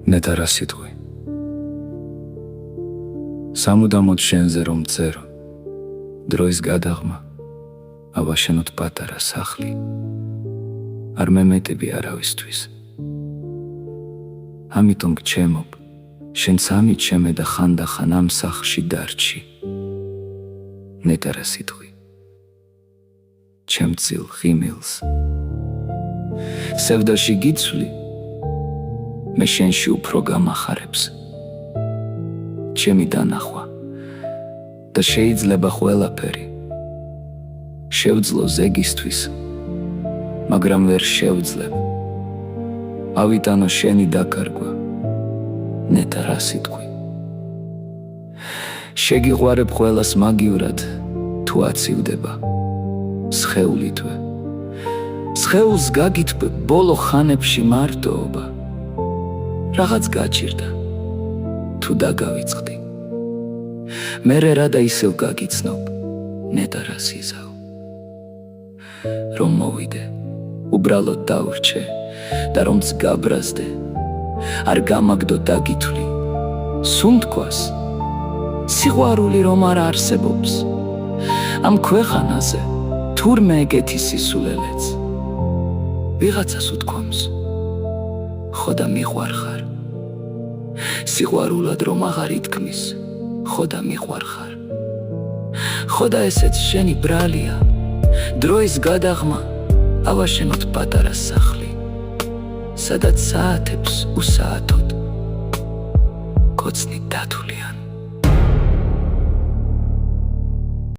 ნეტარა სიტყვი სამუდამოდ შენზე რომ წერო დროის გადაღმა ავაშენოთ პატარა სახლი არ მემეტები არავისთვის ამიტომ გჩემობ შენც ამიჩემე და ხანდახან ამ სახლში დარჩი ნეტარა სიტყვი ჩემწილ ღიმილს სევდაში გიცვლი მე შენში უფრო გამახარებს ჩემი დანახვა და შეიძლება ყველაფერი შევძლო ზეგისთვის მაგრამ ვერ შევძლებ ავიტანო შენი დაკარგვა ნეტარა სიტყვი შეგიყვარებ ყველას მაგივრად თუ აცივდება სხეულითვე სხეულს გაგითბ ბოლო ხანებში მარტოობა რაღაც გაჭირდა თუ დაგავიწყდი მერე რა და ისევ გაგიცნობ ნეტარა სიზავ რომ მოვიდე უბრალოდ დავრჩე და რომც გაბრაზდე არ გამაგდო დაგითვლი სულ თქვას სიყვარული რომ არ არსებობს ამ ქვეყანაზე თურმე ეგეთი სისულელეც ვიღაცას უთქვამს ხო და მიყვარხარ სიყვარულად რომ აღარ ითქმის ხო და მიყვარხარ ხო და ესეც შენი ბრალია დროის გადაღმა ავაშენოთ პატარა სახლი სადაც საათებს უსაათოდ კოცნით დათვლია